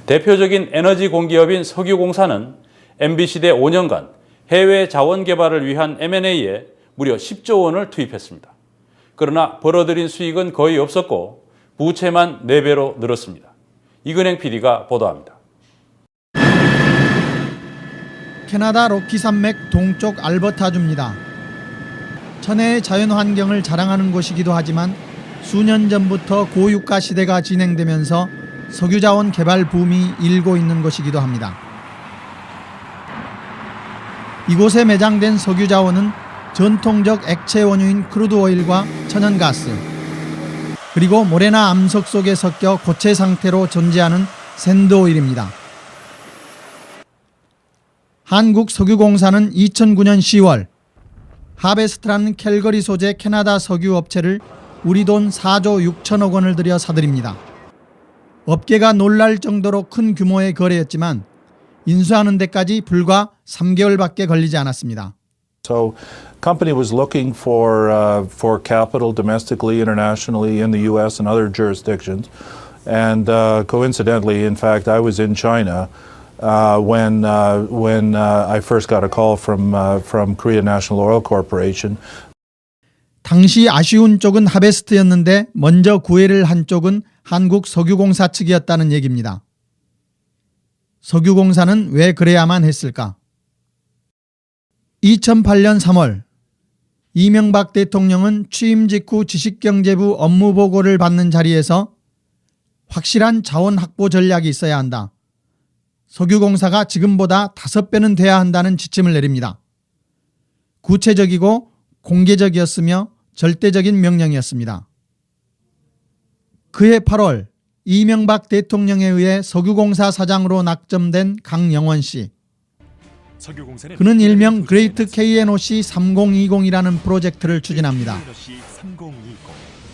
대표적인 에너지 공기업인 석유공사는 MBC대 5년간 해외 자원 개발을 위한 M&A에 무려 10조 원을 투입했습니다. 그러나 벌어들인 수익은 거의 없었고 부채만 4배로 늘었습니다. 이근행 PD가 보도합니다. 캐나다 로키 산맥 동쪽 알버타주입니다. 천혜의 자연환경을 자랑하는 곳이기도 하지만 수년 전부터 고유가 시대가 진행되면서 석유자원 개발 붐이 일고 있는 곳이기도 합니다. 이곳에 매장된 석유자원은 전통적 액체 원유인 크루드 오일과 천연가스, 그리고 모래나 암석 속에 섞여 고체 상태로 존재하는 샌드 오일입니다. 한국석유공사는 2009년 10월 하베스트라는 캘거리 소재 캐나다 석유 업체를 우리 돈 4조 6천억 원을 들여 사들입니다. 업계가 놀랄 정도로 큰 규모의 거래였지만 인수하는 데까지 불과 3개월밖에 걸리지 않았습니다. So, company was looking for capital domestically, internationally, in the U.S. and other jurisdictions, and coincidentally, in fact, I was in China when I first got a call from Korea National Oil Corporation. 당시 아쉬운 쪽은 하베스트였는데 먼저 구애를 한 쪽은 한국석유공사 측이었다는 얘기입니다. 석유공사는 왜 그래야만 했을까? 2008년 3월 이명박 대통령은 취임 직후 지식경제부 업무보고를 받는 자리에서 확실한 자원 확보 전략이 있어야 한다. 석유공사가 지금보다 5배는 돼야 한다는 지침을 내립니다. 구체적이고 공개적이었으며 절대적인 명령이었습니다. 그해 8월 이명박 대통령에 의해 석유공사 사장으로 낙점된 강영원 씨. 그는 일명 그레이트 KNOC 3020이라는 프로젝트를 추진합니다.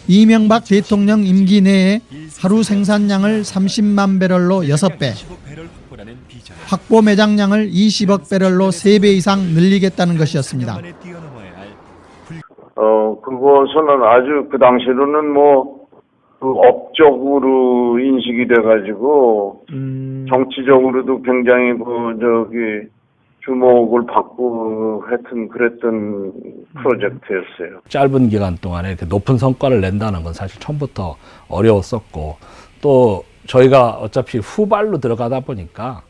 이명박 대통령 임기 내에 하루 생산량을 30만 배럴로 6배, 확보 매장량을 20억 배럴로 3배 이상 늘리겠다는 것이었습니다. 그것은 아주 그 당시로는 그 업적으로 인식이 돼가지고 정치적으로도 굉장히 주목을 받고 하여튼 그랬던 프로젝트였어요. 짧은 기간 동안에 이렇게 높은 성과를 낸다는 건 사실 처음부터 어려웠었고, 또 저희가 어차피 후발로 들어가다 보니까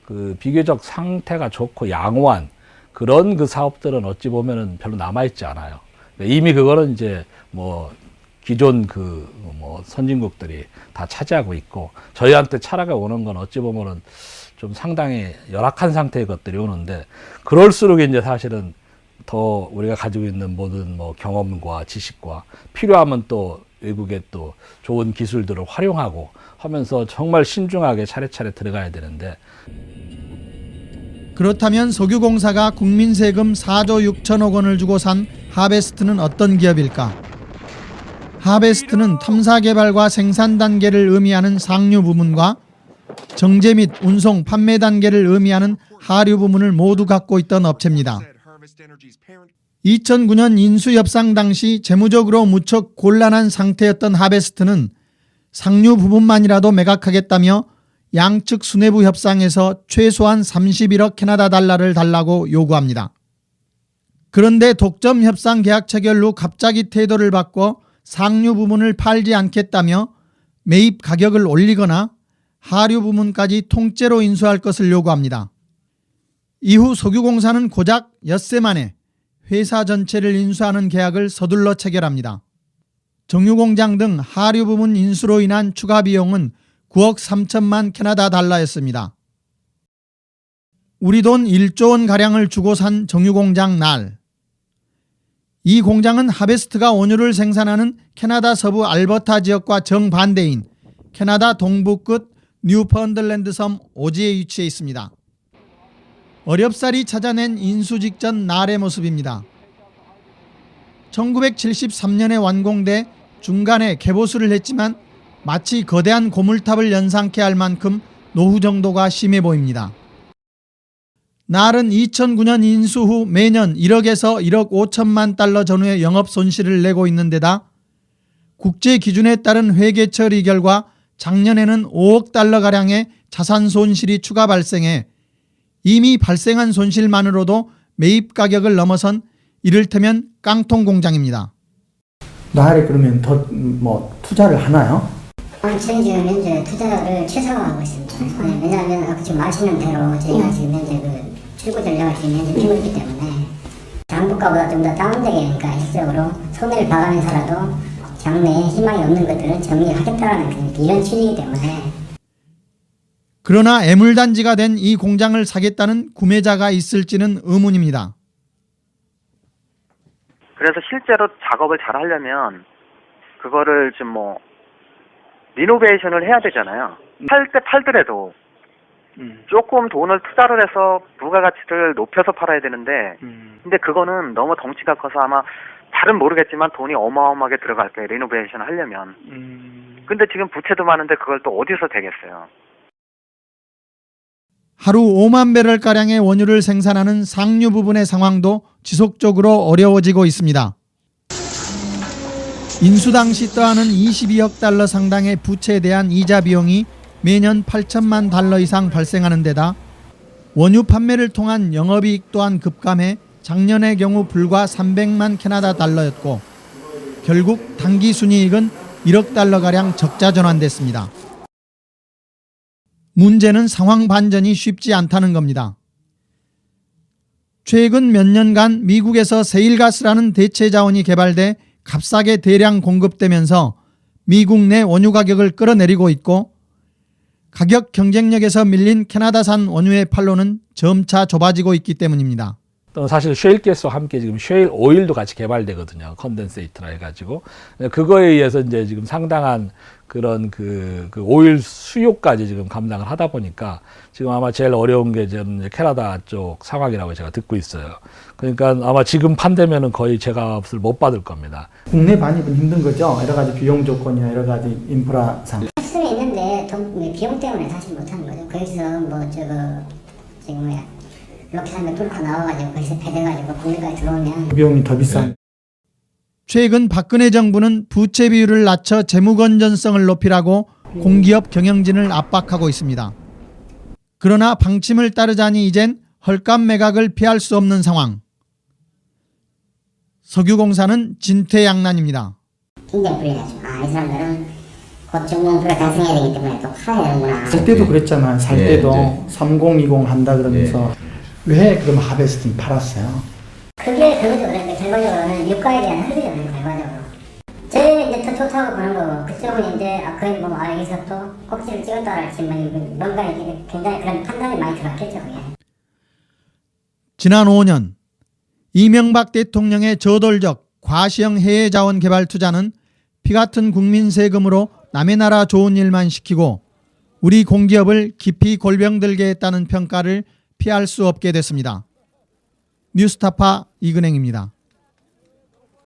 그 비교적 상태가 좋고 양호한 그런 그 사업들은 어찌 보면은 별로 남아있지 않아요. 이미 그거는 이제 기존 선진국들이 다 차지하고 있고, 저희한테 차라가 오는 건 어찌 보면은 좀 상당히 열악한 상태의 것들이 오는데, 그럴수록 이제 사실은 더 우리가 가지고 있는 모든 경험과 지식과 필요하면 또 외국의 또 좋은 기술들을 활용하고 하면서 정말 신중하게 차례차례 들어가야 되는데. 그렇다면 석유공사가 국민 세금 4조 6천억 원을 주고 산 하베스트는 어떤 기업일까? 하베스트는 탐사개발과 생산 단계를 의미하는 상류 부문과 정제 및 운송, 판매 단계를 의미하는 하류 부문을 모두 갖고 있던 업체입니다. 2009년 인수협상 당시 재무적으로 무척 곤란한 상태였던 하베스트는 상류 부분만이라도 매각하겠다며 양측 수뇌부 협상에서 최소한 31억 캐나다 달러를 달라고 요구합니다. 그런데 독점 협상 계약 체결 후 갑자기 태도를 바꿔 상류 부문을 팔지 않겠다며 매입 가격을 올리거나 하류 부문까지 통째로 인수할 것을 요구합니다. 이후 석유공사는 고작 엿새 만에 회사 전체를 인수하는 계약을 서둘러 체결합니다. 정유공장 등 하류 부문 인수로 인한 추가 비용은 9억 3천만 캐나다 달러였습니다. 우리 돈 1조 원가량을 주고 산 정유공장 날. 이 공장은 하베스트가 원유를 생산하는 캐나다 서부 알버타 지역과 정반대인 캐나다 동부 끝 뉴펀들랜드 섬 오지에 위치해 있습니다. 어렵사리 찾아낸 인수 직전 날의 모습입니다. 1973년에 완공돼 중간에 개보수를 했지만 마치 거대한 고물탑을 연상케 할 만큼 노후 정도가 심해 보입니다. 날은 2009년 인수 후 매년 1억에서 1억 5천만 달러 전후의 영업 손실을 내고 있는 데다 국제 기준에 따른 회계 처리 결과 작년에는 5억 달러가량의 자산 손실이 추가 발생해 이미 발생한 손실만으로도 매입 가격을 넘어선 이를테면 깡통 공장입니다. 나를 그러면 더 뭐 투자를 하나요? 저희 지금 현재 투자를 최소화하고 있습니다. 왜냐하면 지금 아시는 대로 저희가 지금 현재 그 출구 전략을 지금 현재 피고 있기 때문에 장부가보다 좀 더 다운되게 하니까 일시적으로 손해를 봐가면서라도 장래에 희망이 없는 것들은 정리하겠다라는 이런 취지이기 때문에. 그러나 애물단지가 된 이 공장을 사겠다는 구매자가 있을지는 의문입니다. 그래서 실제로 작업을 잘 하려면 그거를 좀 뭐 리노베이션을 해야 되잖아요. 팔 때 팔더라도 조금 돈을 투자를 해서 부가가치를 높여서 팔아야 되는데 근데 그거는 너무 덩치가 커서 아마 잘은 모르겠지만 돈이 어마어마하게 들어갈 거예요. 리노베이션 하려면. 근데 지금 부채도 많은데 그걸 또 어디서 되겠어요. 하루 5만 배럴가량의 원유를 생산하는 상류 부분의 상황도 지속적으로 어려워지고 있습니다. 인수 당시 떠하는 22억 달러 상당의 부채에 대한 이자 비용이 매년 8천만 달러 이상 발생하는 데다 원유 판매를 통한 영업이익 또한 급감해 작년의 경우 불과 300만 캐나다 달러였고 결국 당기 순이익은 1억 달러가량 적자 전환됐습니다. 문제는 상황 반전이 쉽지 않다는 겁니다. 최근 몇 년간 미국에서 세일가스라는 대체 자원이 개발돼 값싸게 대량 공급되면서 미국 내 원유 가격을 끌어내리고 있고 가격 경쟁력에서 밀린 캐나다산 원유의 판로는 점차 좁아지고 있기 때문입니다. 또 사실 쉐일 가스와 함께 지금 쉐일 오일도 같이 개발되거든요. 컨덴세이트라 해가지고 그거에 의해서 이제 지금 상당한 그런 그 오일 수요까지 지금 감당을 하다 보니까 지금 아마 제일 어려운 게 지금 캐나다 쪽 상황이라고 제가 듣고 있어요. 그러니까 아마 지금 판되면은 거의 제값을 못 받을 겁니다. 국내 반입은 힘든 거죠? 여러 가지 비용 조건이나 여러 가지 인프라상. 할 수는 있는데 비용 때문에 사실 못하는 거죠. 거기서 뭐 지금 이렇게 하면 뚫고 나와가지고 거기서 패대가지고 국내까지 들어오면 비용이 더 비싼. 최근 박근혜 정부는 부채 비율을 낮춰 재무 건전성을 높이라고 공기업 경영진을 압박하고 있습니다. 그러나 방침을 따르자니 이젠 헐값 매각을 피할 수 없는 상황. 석유공사는 진퇴양난입니다. 굉장히 불리하죠. 이 사람들은 곧 정년표를 달성해야 되기 때문에 또 팔아야 되는구나. 살 때도 그랬잖아요. 살 때도 3020 한다 그러면서 왜 그럼 하베스팅 팔았어요? 그게 그거죠. 그러니까 결과적으로는 유가에 대한 흐름이잖아요. 결과적으로. 저희는 이제 더 좋다고 보는 거고 그쪽은 이제 거의 뭐 여기서 또 꼭지를 찍었다 할지 뭔가 이게 굉장히 그런 판단이 많이 들어갔겠죠. 그게. 지난 5년 이명박 대통령의 저돌적 과시형 해외 자원 개발 투자는 피 같은 국민 세금으로 남의 나라 좋은 일만 시키고 우리 공기업을 깊이 골병들게 했다는 평가를 피할 수 없게 됐습니다. 뉴스타파 이근행입니다.